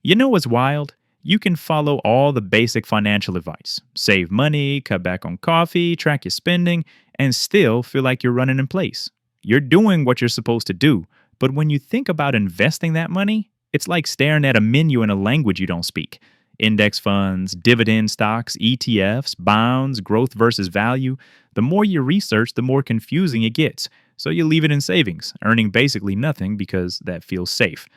You know what's wild? You can follow all the basic financial advice, save money, cut back on coffee, track your spending, and still feel like you're running in place. You're doing what you're supposed to do, but when you think about investing that money, it's like staring at a menu in a language you don't speak. Index funds, dividend stocks, ETFs, bonds, growth versus value. The more you research, the more confusing it gets. So you leave it in savings, earning basically nothing because that feels safe.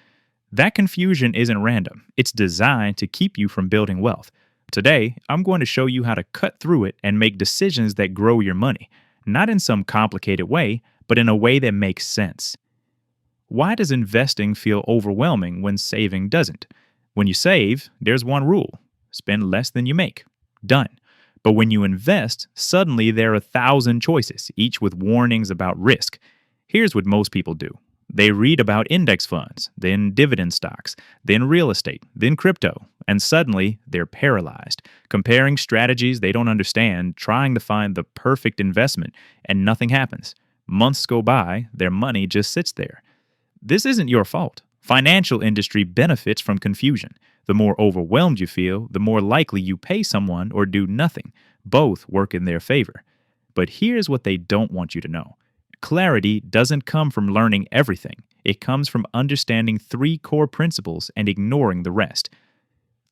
That confusion isn't random. It's designed to keep you from building wealth. Today, I'm going to show you how to cut through it and make decisions that grow your money, not in some complicated way, but in a way that makes sense. Why does investing feel overwhelming when saving doesn't? When you save, there's one rule: spend less than you make. Done. But when you invest, suddenly there are 1,000 choices, each with warnings about risk. Here's what most people do: they read about index funds, then dividend stocks, then real estate, then crypto, and suddenly they're paralyzed, comparing strategies they don't understand, trying to find the perfect investment, and nothing happens. Months go by, their money just sits there. This isn't your fault. Financial industry benefits from confusion. The more overwhelmed you feel, the more likely you pay someone or do nothing. Both work in their favor. But here's what they don't want you to know. Clarity doesn't come from learning everything. It comes from understanding 3 core principles and ignoring the rest.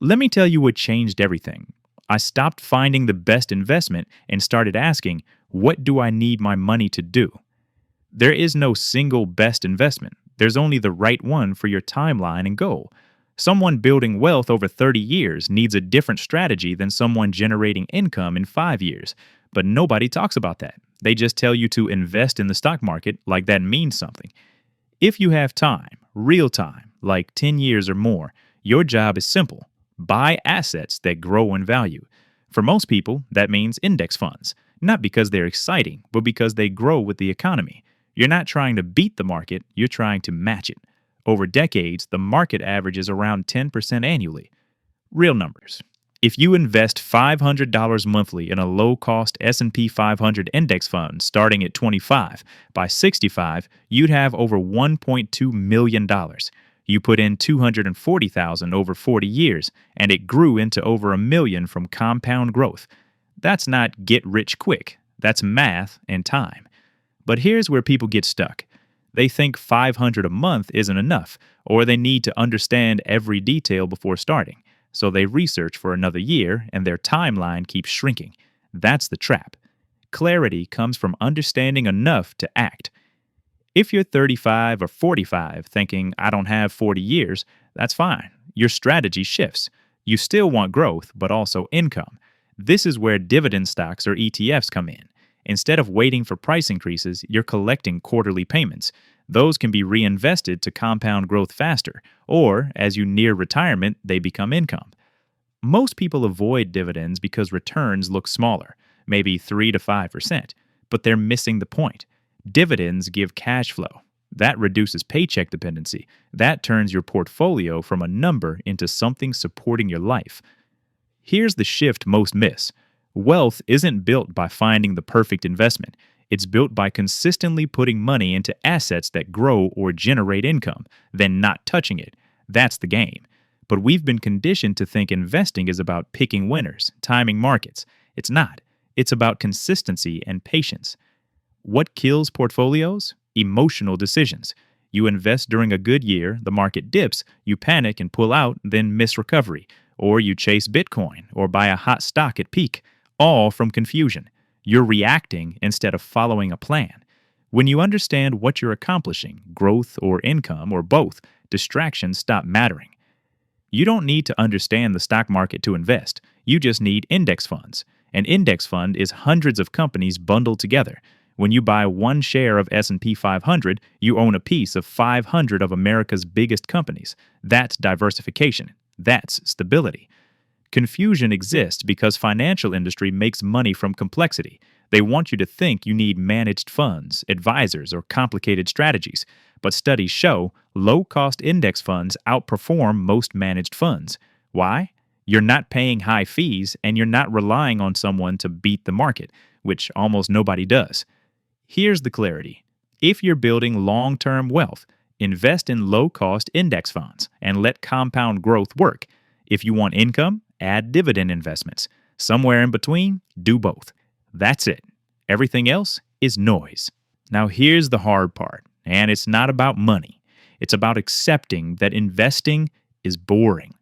Let me tell you what changed everything. I stopped finding the best investment and started asking, what do I need my money to do? There is no single best investment. There's only the right one for your timeline and goal. Someone building wealth over 30 years needs a different strategy than someone generating income in 5 years. But nobody talks about that. They just tell you to invest in the stock market like that means something. If you have time, real time, like 10 years or more, your job is simple: buy assets that grow in value. For most people, that means index funds, not because they're exciting, but because they grow with the economy. You're not trying to beat the market, you're trying to match it. Over decades, the market averages around 10% annually. Real numbers. If you invest $500 monthly in a low-cost S&P 500 index fund starting at 25, by 65, you'd have over $1.2 million. You put in $240,000 over 40 years, and it grew into over $1 million from compound growth. That's not get rich quick. That's math and time. But here's where people get stuck. They think $500 a month isn't enough, or they need to understand every detail before starting. So they research for another year, and their timeline keeps shrinking. That's the trap. Clarity comes from understanding enough to act. If you're 35 or 45 thinking, I don't have 40 years, that's fine. Your strategy shifts. You still want growth, but also income. This is where dividend stocks or ETFs come in. Instead of waiting for price increases, you're collecting quarterly payments. Those can be reinvested to compound growth faster, or as you near retirement, they become income. Most people avoid dividends because returns look smaller, maybe 3 to 5%, but they're missing the point. Dividends give cash flow. That reduces paycheck dependency. That turns your portfolio from a number into something supporting your life. Here's the shift most miss. Wealth isn't built by finding the perfect investment. It's built by consistently putting money into assets that grow or generate income, then not touching it. That's the game. But we've been conditioned to think investing is about picking winners, timing markets. It's not. It's about consistency and patience. What kills portfolios? Emotional decisions. You invest during a good year, the market dips, you panic and pull out, then miss recovery. Or you chase Bitcoin or buy a hot stock at peak. All from confusion. You're reacting instead of following a plan. When you understand what you're accomplishing, growth or income or both, distractions stop mattering. You don't need to understand the stock market to invest. You just need index funds. An index fund is hundreds of companies bundled together. When you buy one share of S&P 500, you own a piece of 500 of America's biggest companies. That's diversification. That's stability. Confusion exists because financial industry makes money from complexity. They want you to think you need managed funds, advisors, or complicated strategies. But studies show low-cost index funds outperform most managed funds. Why? You're not paying high fees, and you're not relying on someone to beat the market, which almost nobody does. Here's the clarity. If you're building long-term wealth, Invest in low-cost index funds and let compound growth work. If you want income, add dividend investments. Somewhere in between, do both. That's it. Everything else is noise. Now here's the hard part, and it's not about money. It's about accepting that investing is boring.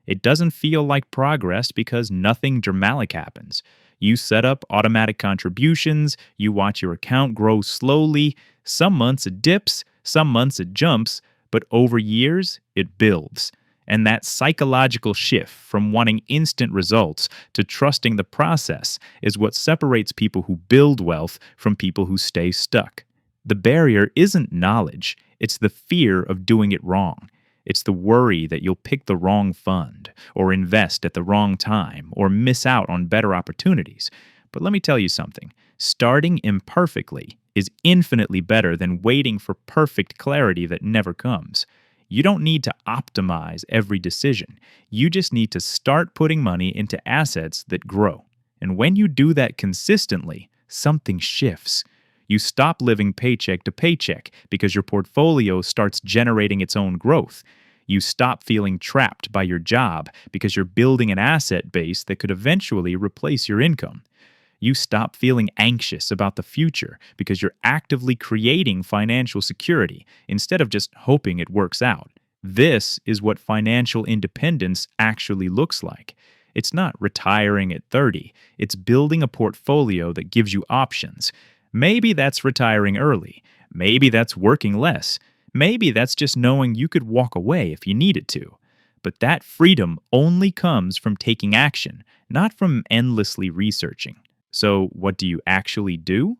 It doesn't feel like progress because nothing dramatic happens. You set up automatic contributions, you watch your account grow slowly. Some months it dips, some months it jumps, but over years it builds. And that psychological shift from wanting instant results to trusting the process is what separates people who build wealth from people who stay stuck. The barrier isn't knowledge, it's the fear of doing it wrong. It's the worry that you'll pick the wrong fund, or invest at the wrong time, or miss out on better opportunities. But let me tell you something. Starting imperfectly is infinitely better than waiting for perfect clarity that never comes. You don't need to optimize every decision. You just need to start putting money into assets that grow. And when you do that consistently, something shifts. You stop living paycheck to paycheck because your portfolio starts generating its own growth. You stop feeling trapped by your job because you're building an asset base that could eventually replace your income. You stop feeling anxious about the future because you're actively creating financial security instead of just hoping it works out. This is what financial independence actually looks like. It's not retiring at 30. It's building a portfolio that gives you options. Maybe that's retiring early. Maybe that's working less. Maybe that's just knowing you could walk away if you needed to. But that freedom only comes from taking action, not from endlessly researching. So, what do you actually do?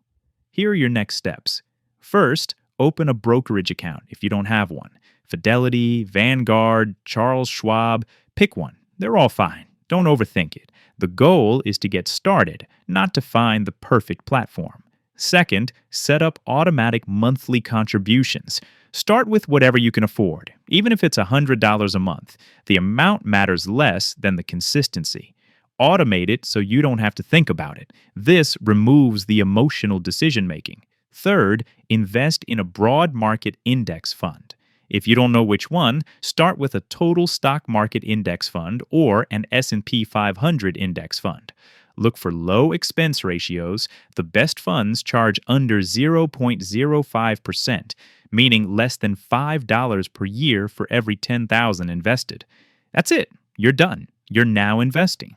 Here are your next steps. First, open a brokerage account if you don't have one. Fidelity, Vanguard, Charles Schwab, pick one. They're all fine. Don't overthink it. The goal is to get started, not to find the perfect platform. Second, set up automatic monthly contributions. Start with whatever you can afford, even if it's $100 a month. The amount matters less than the consistency. Automate it so you don't have to think about it. This removes the emotional decision-making. Third, invest in a broad market index fund. If you don't know which one, start with a total stock market index fund or an S&P 500 index fund. Look for low expense ratios. The best funds charge under 0.05%, meaning less than $5 per year for every $10,000 invested. That's it. You're done. You're now investing.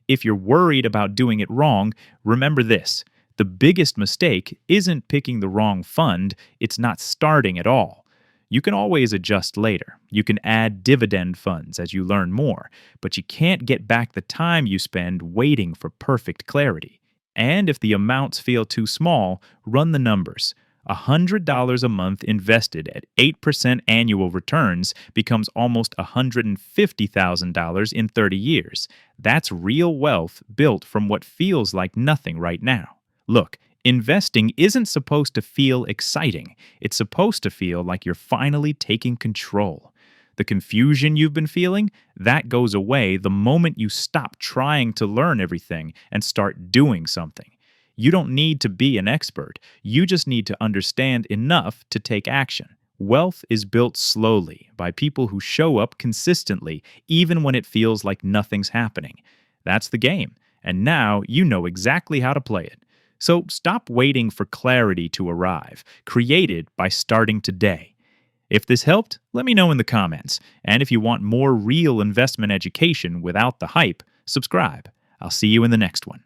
If you're worried about doing it wrong, remember this. The biggest mistake isn't picking the wrong fund, it's not starting at all. You can always adjust later. You can add dividend funds as you learn more, but you can't get back the time you spend waiting for perfect clarity. And if the amounts feel too small, run the numbers. $100 a month invested at 8% annual returns becomes almost $150,000 in 30 years. That's real wealth built from what feels like nothing right now. Look, investing isn't supposed to feel exciting. It's supposed to feel like you're finally taking control. The confusion you've been feeling, that goes away the moment you stop trying to learn everything and start doing something. You don't need to be an expert. You just need to understand enough to take action. Wealth is built slowly by people who show up consistently, even when it feels like nothing's happening. That's the game, and now you know exactly how to play it. So stop waiting for clarity to arrive. Create it by starting today. If this helped, let me know in the comments. And if you want more real investment education without the hype, subscribe. I'll see you in the next one.